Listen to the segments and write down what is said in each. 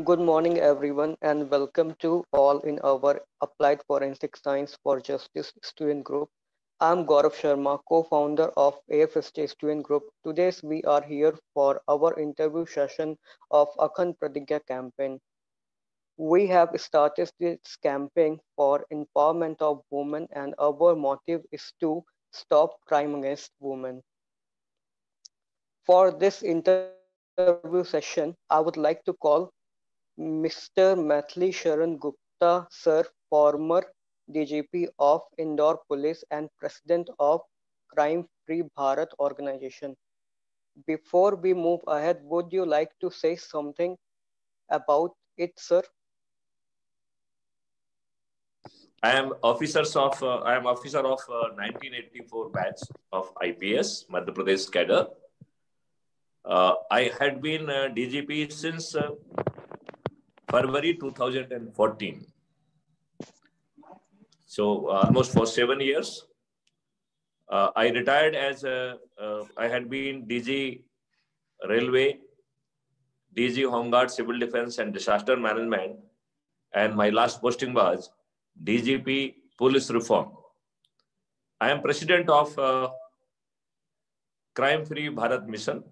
Good morning, everyone, and welcome to all in our Applied Forensic Science for Justice student group. I'm Gaurav Sharma, co founder of AFSJ Student Group. Today, we are here for our interview session of Akhand Pratigya campaign. We have started this campaign for empowerment of women, and our motive is to stop crime against women. For this interview session, I would like to call Mr. Mathli Sharan Gupta, Sir, former DGP of Indore Police and President of Crime Free Bharat Organization. Before we move ahead, would you like to say something about it, sir? I am officer of 1984 batch of IPS Madhya Pradesh cadre. I had been DGP since February 2014. So almost for 7 years. I retired as I had been DG Railway, DG Homeguard Civil Defense and Disaster Management, and my last posting was DGP Police Reform. I am president of Crime Free Bharat Mission,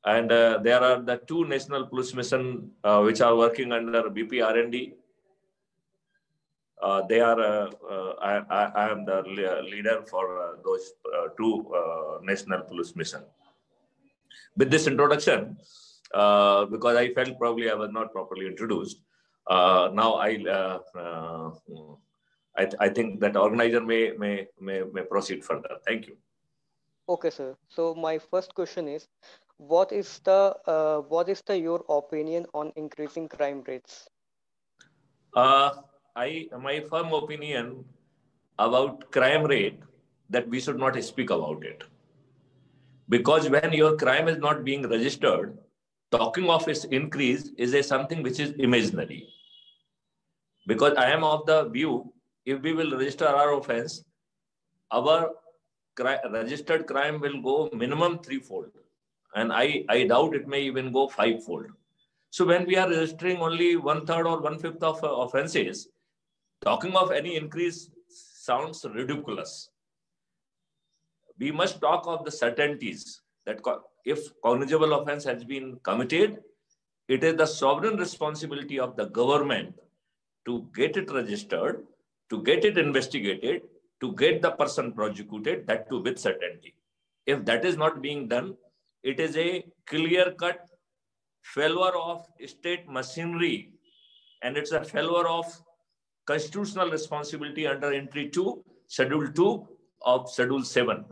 and there are the two national police mission which are working under BPRND. I am the leader for those two national police mission. With this introduction, because I felt probably I was not properly introduced, now I think that organizer may proceed further. Thank you. Okay, sir. So my first question is, what is the your opinion on increasing crime rates? My firm opinion about crime rate that we should not speak about it, because when your crime is not being registered, talking of its increase is something which is imaginary. Because I am of the view, if we will register our offense, our registered crime will go minimum threefold, and I doubt it may even go fivefold. So when we are registering only 1/3 or 1/5 of offenses, talking of any increase sounds ridiculous. We must talk of the certainties that if cognizable offense has been committed, it is the sovereign responsibility of the government to get it registered, to get it investigated, to get the person prosecuted, that too with certainty. If that is not being done, it is a clear-cut failure of state machinery, and it's a failure of constitutional responsibility under entry 2, schedule 2 of schedule 7.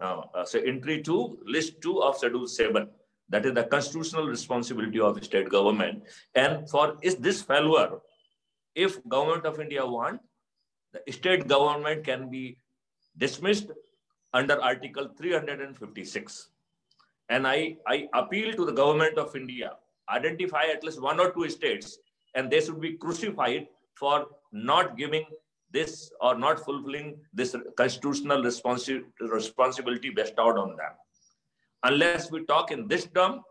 So entry 2, list 2 of schedule 7. That is the constitutional responsibility of state government. And for is this failure, if government of India want, the state government can be dismissed under Article 356. And I appeal to the government of India, identify at least 1 or 2 states, and they should be crucified for not giving this or not fulfilling this constitutional responsibility bestowed on them. Unless we talk in this term,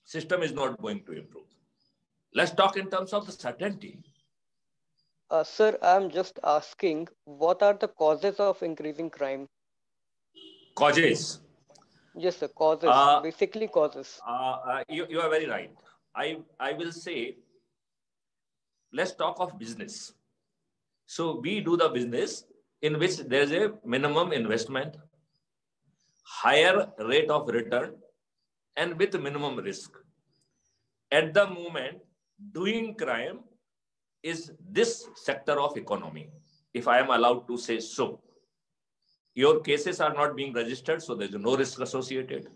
system is not going to improve. Let's talk in terms of the certainty. Sir, I'm just asking, what are the causes of increasing crime? Causes. Yes, sir, causes, basically causes. You are very right. I will say, let's talk of business. So we do the business in which there is a minimum investment, higher rate of return, and with minimum risk. At the moment, doing crime is this sector of economy, if I am allowed to say so. Your cases are not being registered, so there is no risk associated.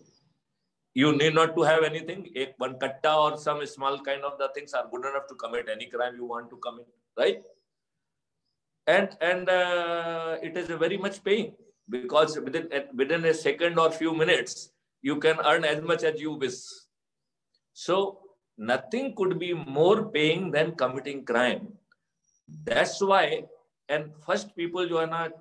You need not to have anything. One katta or some small kind of the things are good enough to commit any crime you want to commit, right? And it is a very much paying, because within a second or few minutes, you can earn as much as you wish. So nothing could be more paying than committing crime. That's why, and first people you are not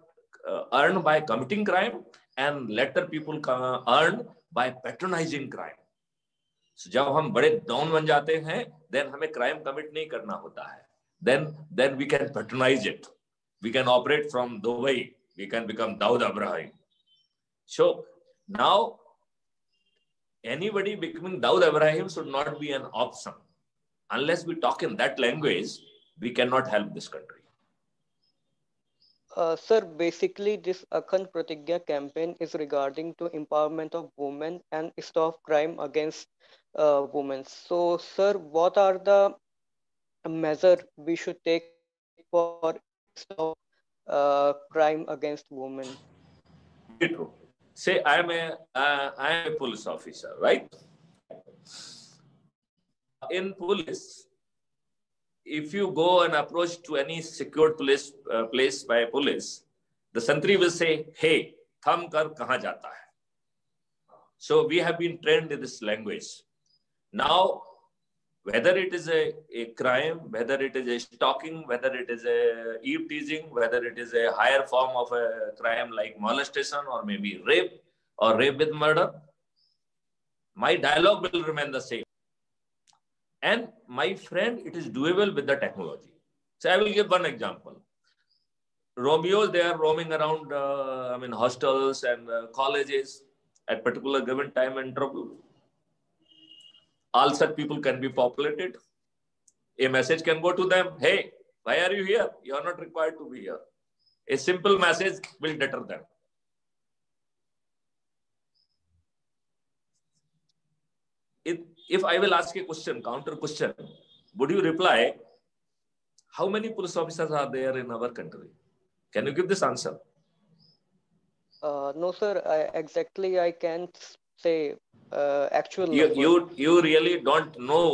earn by committing crime, and later people earn by patronizing crime. So, जब हम बड़े don बन जाते हैं, then हमें crime commit नहीं करना होता है. Then we can patronize it. We can operate from Dubai. We can become Daud Ibrahim. So now anybody becoming Daud Ibrahim should not be an option. Unless we talk in that language, we cannot help this country. Sir, basically this Akhand Pratigya campaign is regarding to empowerment of women and stop crime against women. So, sir, what are the measures we should take for stop crime against women? Very true. Say I am a police officer, right? In police, if you go and approach to any secured place by police, the sentry will say, "Hey, tham kar kahan jata hai?" So we have been trained in this language. Now, whether it is a crime, whether it is a stalking, whether it is a eve teasing, whether it is a higher form of a crime like molestation or maybe rape or rape with murder, my dialogue will remain the same. And my friend, it is doable with the technology. So I will give one example. Romeos, they are roaming around, hostels and colleges at particular given time and trouble. All such people can be populated. A message can go to them, "Hey, why are you here? You are not required to be here." A simple message will deter them. If I will ask a question, counter question, would you reply, how many police officers are there in our country? Can you give this answer? No, sir. I can't say actual number. You really don't know,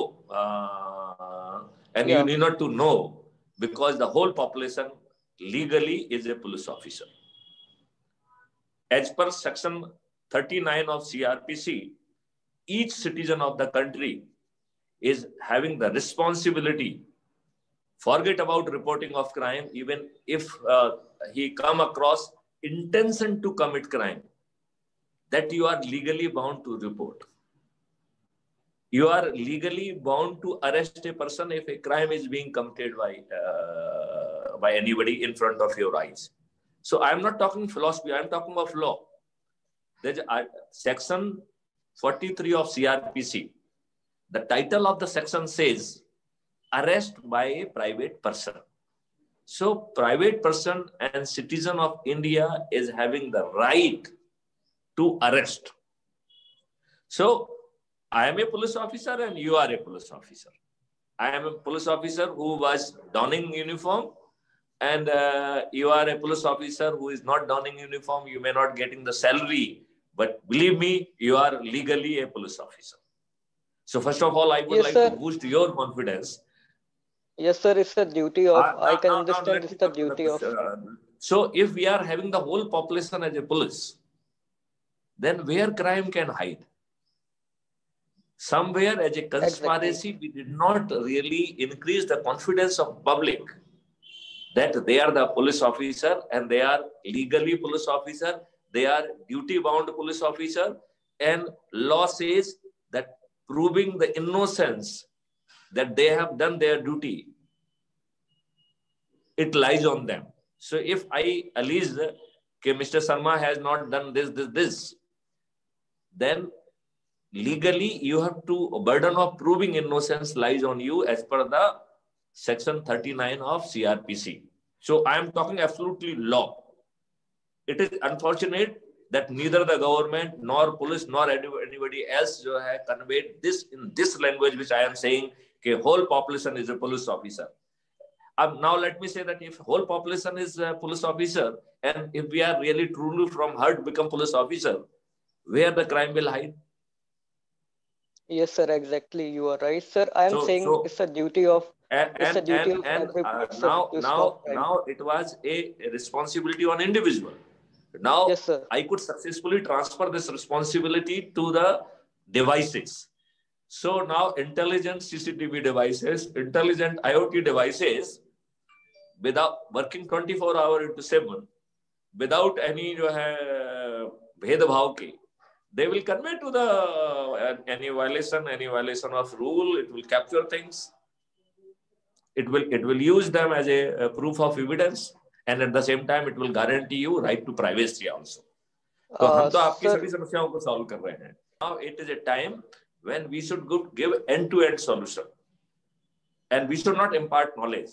and you need not to know, because the whole population legally is a police officer. As per section 39 of CRPC, each citizen of the country is having the responsibility. Forget about reporting of crime, even if he come across intention to commit crime, that you are legally bound to report. You are legally bound to arrest a person if a crime is being committed by anybody in front of your eyes. So I am not talking philosophy, I am talking of law. There's section 43 of CRPC. The title of the section says, arrest by a private person. So private person and citizen of India is having the right to arrest. So I am a police officer and you are a police officer. I am a police officer who was donning uniform, and you are a police officer who is not donning uniform. You may not getting the salary, but believe me, you are legally a police officer. So first of all, I would like to boost your confidence. Yes, sir. It's the duty of. I can understand. It's the duty of. So if we are having the whole population as a police, then where crime can hide? Somewhere as a conspiracy, we did not really increase the confidence of public that they are the police officer and they are legally police officer, they are duty-bound police officer, and law says that proving the innocence that they have done their duty, it lies on them. So if I allege that Mr. Sharma has not done this, then legally you have to, burden of proving innocence lies on you as per the section 39 of CRPC. So I am talking absolutely law. It is unfortunate that neither the government nor police nor anybody else have conveyed this in this language which I am saying, okay, whole population is a police officer. Now let me say that if whole population is a police officer, and if we are really truly from hurt become police officer, where the crime will hide? Yes, sir. Exactly. You are right, sir. I am saying it's a duty of. It's a duty of every person to stop crime. Now it was a responsibility on individual. Now yes, sir. I could successfully transfer this responsibility to the devices. So now intelligent CCTV devices, intelligent IoT devices, without working 24 hours into 7, without any भेदभाव के, they will convey to the any violation of rule. It will capture things. It will use them as a proof of evidence, and at the same time it will guarantee you right to privacy also. तो हम तो आपकी सभी समस्याओं को solve कर रहे हैं. Now it is a time when we should give end-to-end solution, and we should not impart knowledge.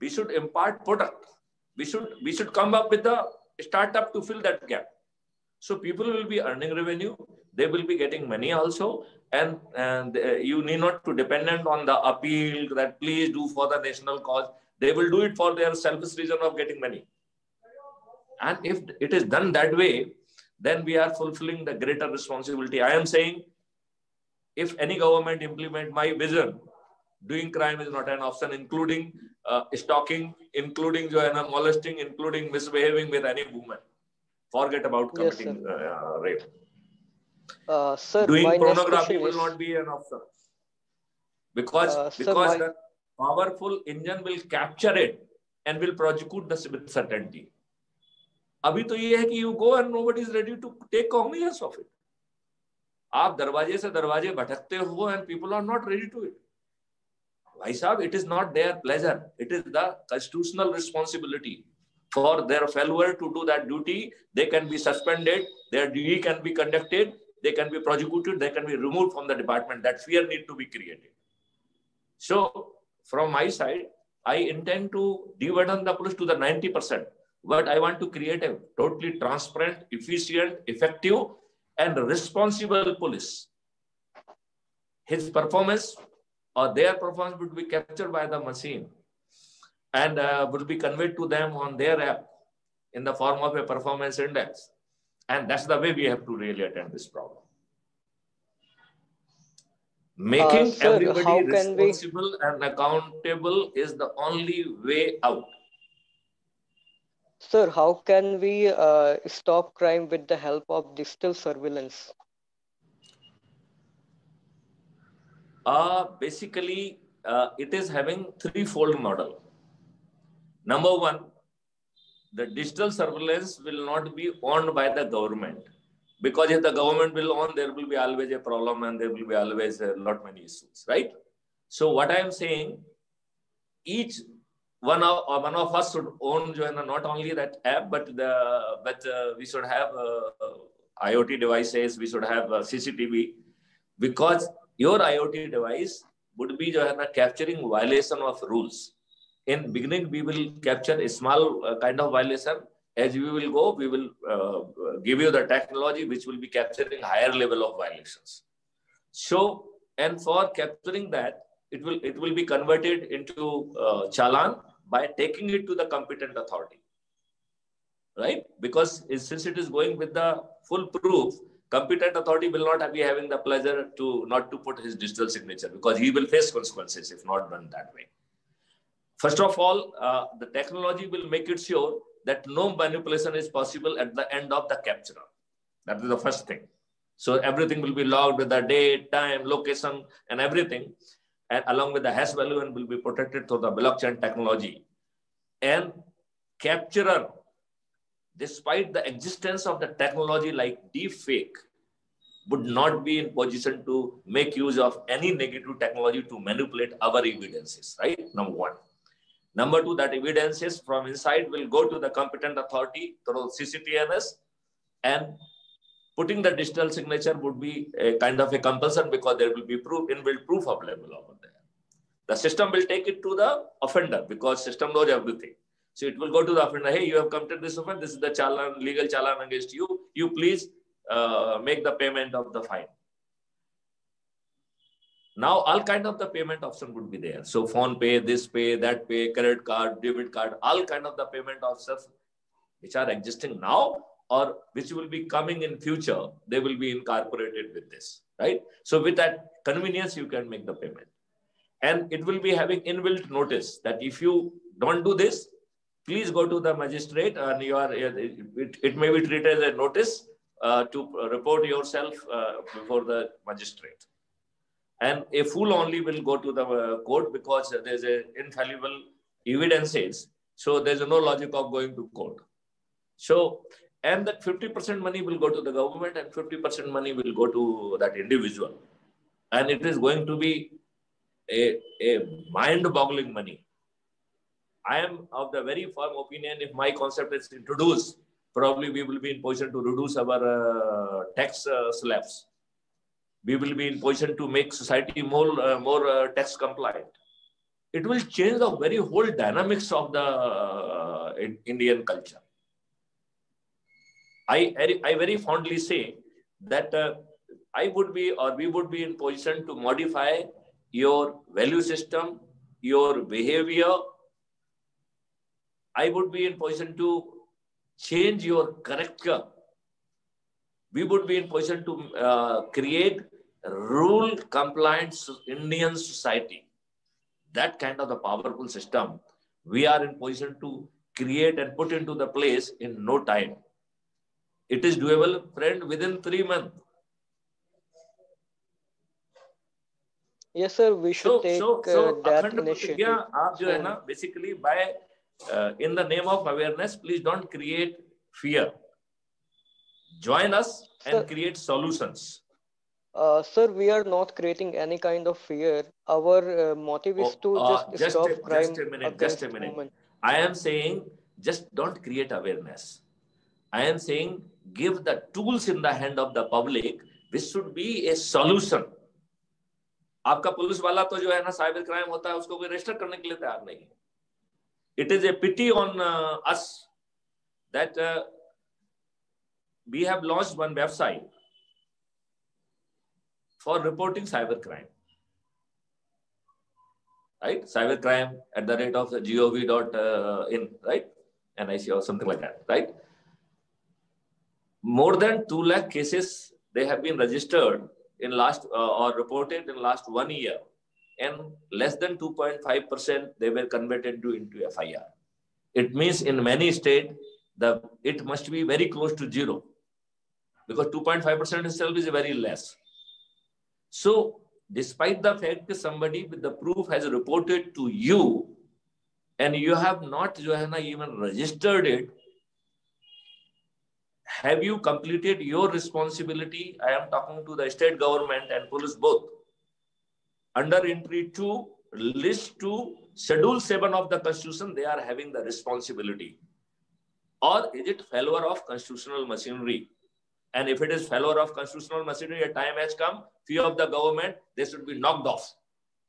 We should impart product. We should come up with a startup to fill that gap. So people will be earning revenue. They will be getting money also, and you need not to dependent on the appeal that please do for the national cause. They will do it for their selfish reason of getting money. And if it is done that way, then we are fulfilling the greater responsibility. I am saying, if any government implement my vision, doing crime is not an option, including stalking, including molesting, including misbehaving with any woman. Forget about committing rape. Sir, doing pornography will not be an option, because the powerful engine will capture it and will prosecute this with certainty. अभी तो ये है कि you go and nobody is ready to take cognizance of it. आप दरवाजे से दरवाजे भटकते हो and people are not ready to it. भाई साहब, it is not their pleasure. It is the constitutional responsibility for their failure to do that duty. They can be suspended. Their duty can be conducted. They can be prosecuted. They can be removed from the department. That fear need to be created. So from my side, I intend to deburden the police to the 90%. But I want to create a totally transparent, efficient, effective, and responsible police. His performance or their performance would be captured by the machine and would be conveyed to them on their app in the form of a performance index. And that's the way we have to really attend this problem. Making everybody responsible and accountable is the only way out. Sir, how can we stop crime with the help of digital surveillance? Basically, it is having threefold model. Number one, the digital surveillance will not be owned by the government, because if the government will own, there will be always a problem and there will be always a lot many issues, right? So what I am saying, each one of us should own not only that app, but we should have IoT devices. We should have CCTV, because your IoT device would be capturing violation of rules. In beginning, we will capture a small kind of violation. As we will go, we will give you the technology which will be capturing higher level of violations. So, and for capturing that, it will be converted into challan by taking it to the competent authority, right? Because since it is going with the full proof, competent authority will not be having the pleasure not to put his digital signature, because he will face consequences if not done that way. First of all, the technology will make it sure that no manipulation is possible at the end of the capture. That is the first thing. So everything will be logged with the date, time, location, and everything, and along with the hash value, and will be protected through the blockchain technology. And capturer, despite the existence of the technology like deepfake, would not be in position to make use of any negative technology to manipulate our evidences, right? Number one. Number two, that evidences from inside will go to the competent authority through CCTNS, and putting the digital signature would be a kind of a compulsion, because there will be inbuilt proof available over there. The system will take it to the offender, because system knows everything. So it will go to the offender. Hey, you have committed this offense. This is the challan, legal challan against you. You please make the payment of the fine. Now, all kind of the payment option would be there. So phone pay, this pay, that pay, credit card, debit card, all kind of the payment options which are existing now or which will be coming in future, they will be incorporated with this, right? So with that convenience, you can make the payment. And it will be having inbuilt notice that if you don't do this, please go to the magistrate, and it may be treated as a notice to report yourself before the magistrate. And a fool only will go to the court, because there's an infallible evidences. So there's no logic of going to court. So and that 50% money will go to the government and 50% money will go to that individual. And it is going to be a mind-boggling money. I am of the very firm opinion, if my concept is introduced, probably we will be in position to reduce our tax slabs. We will be in position to make society more tax compliant. It will change the very whole dynamics of the Indian culture. I very fondly say that I would be, or we would be in position to modify your value system, your behavior. I would be in position to change your character. We would be in position to create rule compliant Indian society. That kind of the powerful system we are in position to create and put into the place in no time. It is doable, friend, within 3 months. Yes, sir. We should take that initiative. आप जो है ना, basically by in the name of awareness, please don't create fear. Join us and create solutions. Sir, we are not creating any kind of fear. Our motive is to just stop crime. Just a minute. I am saying just don't create awareness. I am saying give the tools in the hand of the public. This should be a solution. आपका police वाला तो जो है ना cyber crime होता है उसको कोई रजिस्टर करने के लिए तैयार नहीं है. It is a pity on us that we have launched one website for reporting cybercrime, right? Cybercrime @gov.in, right? NIC or something like that, right? More than 2 lakh cases they have been registered in last or reported in last 1 year, and less than 2.5% they were converted into FIR. It means in many states it must be very close to zero, because 2.5% itself is very less. So, despite the fact that somebody with the proof has reported to you, and you have not even registered it, have you completed your responsibility? I am talking to the state government and police both. Under entry 2, list 2, schedule 7 of the Constitution, they are having the responsibility. Or is it failure of constitutional machinery? And if it is failure of constitutional machinery, a time has come, few of the government, they should be knocked off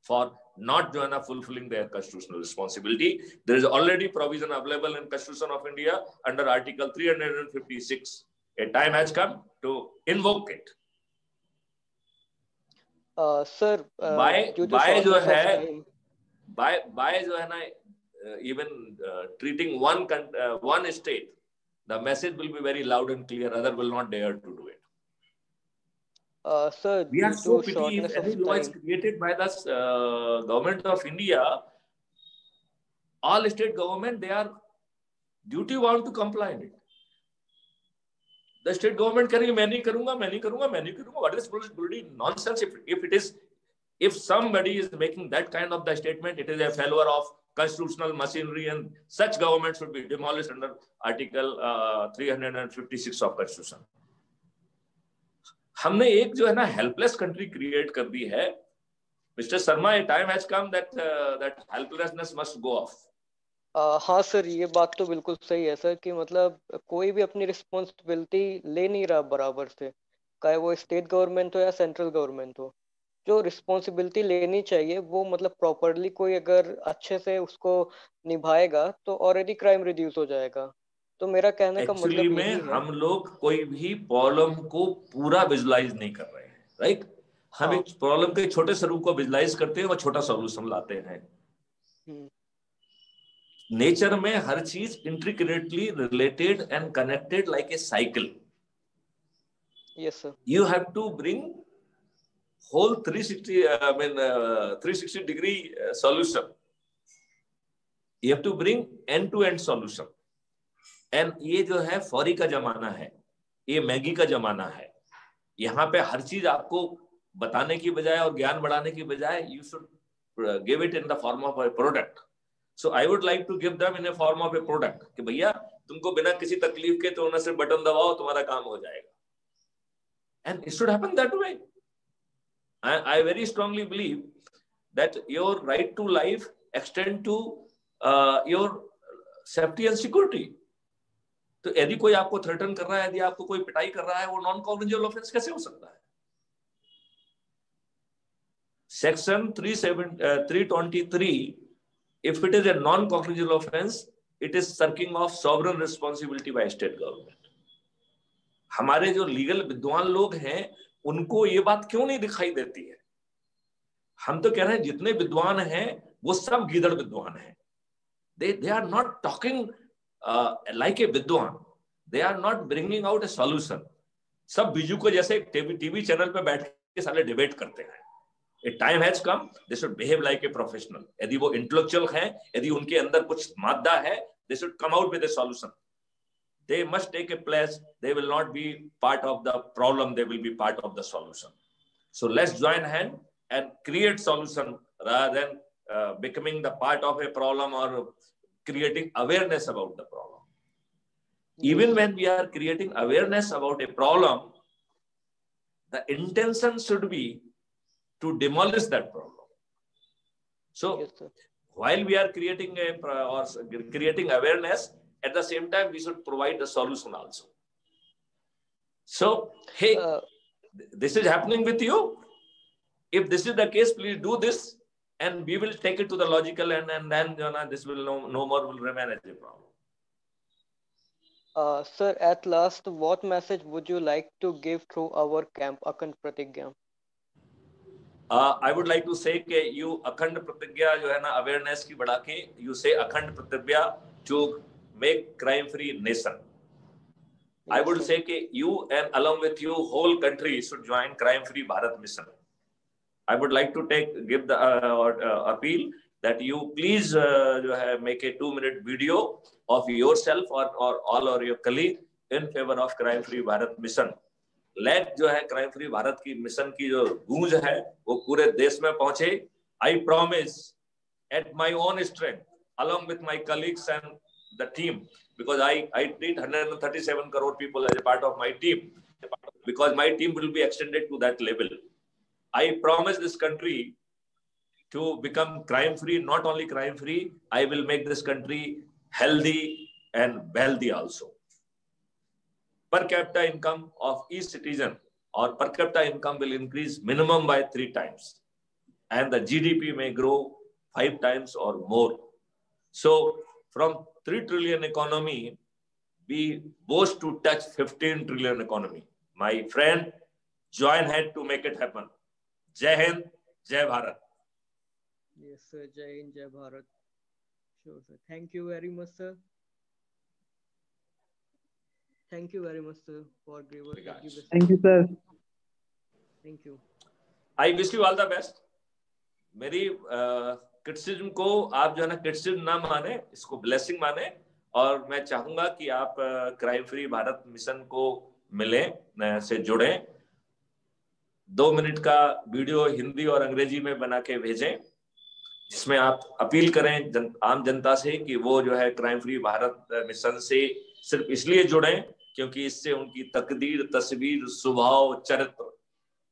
for not fulfilling their constitutional responsibility. There is already provision available in Constitution of India under Article 356. A time has come to invoke it. Sir, even treating one state, the message will be very loud and clear. Other will not dare to do it. Sir, we are so pity if any law is created by the government of India. All state government, they are duty bound to comply in it. The state government करेंगे, मैं नहीं करूँगा. What is bloody nonsense? If somebody is making that kind of the statement, it is a failure of constitutional machinery, and such government should be demolished under Article 356 of Constitution. हमने एक जो है ना helpless country create कर दी है. Mr. Sharma, a time has come that helplessness must go off. हाँ sir, ये बात तो बिल्कुल सही है सर, कि मतलब कोई भी अपनी रिस्पॉन्सिबिलिटी ले नहीं रहा बराबर से, चाहे वो स्टेट गवर्नमेंट हो या सेंट्रल गवर्नमेंट हो. जो रिस्पॉन्सिबिलिटी लेनी चाहिए वो मतलब प्रॉपरली कोई अगर अच्छे से उसको निभाएगा तो ऑलरेडी क्राइम रिड्यूस हो जाएगा. तो मेरा कहने का मतलब यही है, हम लोग कोई भी प्रॉब्लम को पूरा विजुलाइज नहीं कर रहे हैं, राइट? हम एक प्रॉब्लम के छोटे स्वरूप को विजुलाइज करते हैं और छोटा सॉल्यूशन लाते हैं. नेचर में हर चीज intricately related and connected like a cycle. Yes sir. You have to bring whole 360 degree solution. You have to bring end-to-end solution. And ये जो है फौरी का जमाना है, ये मैगी का जमाना है. यहाँ पे हर चीज आपको बताने की बजाय और ज्ञान बढ़ाने की बजाय you should give it in the form of a product. So I would like to give them in a form of a product कि भैया तुमको बिना किसी तकलीफ के तो सिर्फ बटन दबाओ, तुम्हारा काम हो जाएगा. And it should happen that way. I very strongly believe that your right to life extend to your safety and security. तो यदि कोई आपको थ्रेटन कर रहा है, यदि आपको कोई पिटाई कर रहा है, वो नॉन कॉग्निजेबल ऑफेंस कैसे हो सकता है? Section 323, if it is a non cognizable offense, it is shirking of sovereign responsibility by state government. हमारे जो लीगल विद्वान लोग हैं उनको ये बात क्यों नहीं दिखाई देती है? हम तो कह रहे हैं जितने विद्वान हैं वो सब गीदड़ विद्वान हैं. They are not talking like a विद्वान. They are not bringing out a solution. सब बीजू को जैसे टीवी चैनल पे बैठ के साले डिबेट करते हैं. A time has come, they should behave like a professional. यदि वो intellectual हैं, यदि उनके अंदर कुछ मादा है, they should come out with a solution. They must take a place. They will not be part of the problem. They will be part of the solution. So let's join hand and create solution rather than becoming the part of a problem or creating awareness about the problem. Even when we are creating awareness about a problem, the intention should be to demolish that problem. So Yes, while we are creating creating awareness, at the same time we should provide the solution also. So hey, this is happening with you. If this is the case, please do this, and we will take it to the logical, and then this will no more will remain as a problem. Sir, at last, what message would you like to give through our camp, Akhand Pratigya? I would like to say कि you अखंड प्रतिज्ञा जो है ना awareness की बढ़ा के you say अखंड प्रतिज्ञा to make crime free nation. I would say कि you and along with you whole country should join crime free Bharat mission. I would like to give the appeal that you please जो है make a 2-minute video of yourself or all or your colleague in favor of crime free Bharat mission. Late जो है crime free Bharat की mission की जो गूंज है वो पूरे देश में पहुंचे. I promise at my own strength along with my colleagues and the team, because I treat 137 crore people as a part of my team, because my team will be extended to that level. I promise this country to become crime free. Not only crime free, I will make this country healthy and wealthy also. Per capita income of each citizen or per capita income will increase minimum by 3 times, and the GDP may grow 5 times or more. So from 3 trillion economy, we boast to touch 15 trillion economy. My friend, join hand to make it happen. Jai Hind, Jai Bharat. Yes, sir. Jai Hind, Jai Bharat. Sure, sir. Thank you very much, sir. Thank you very much, sir, for giving us. Thank you, sir. Thank you. I wish you all the best. मेरी criticism को आप जो है ना criticism ना माने, इसको blessing माने, और मैं चाहूंगा कि आप क्राइम फ्री भारत मिशन को मिलें, से जुड़ें. 2 मिनट का वीडियो हिंदी और अंग्रेजी में बना के भेजें, जिसमें आप अपील करें आम जनता से कि वो जो है क्राइम फ्री भारत मिशन से सिर्फ इसलिए जुड़ें क्योंकि इससे उनकी तकदीर, तस्वीर, स्वभाव, चरित्र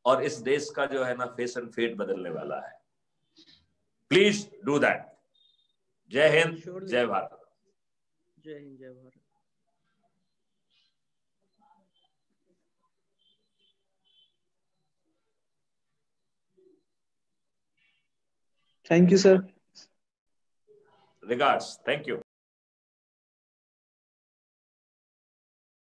और इस देश का जो है ना फेस एंड फेट बदलने वाला है. Please do that. जय हिंद, जय भारत. जय हिंद, जय Bharat. Thank you, sir. Regards. Thank you.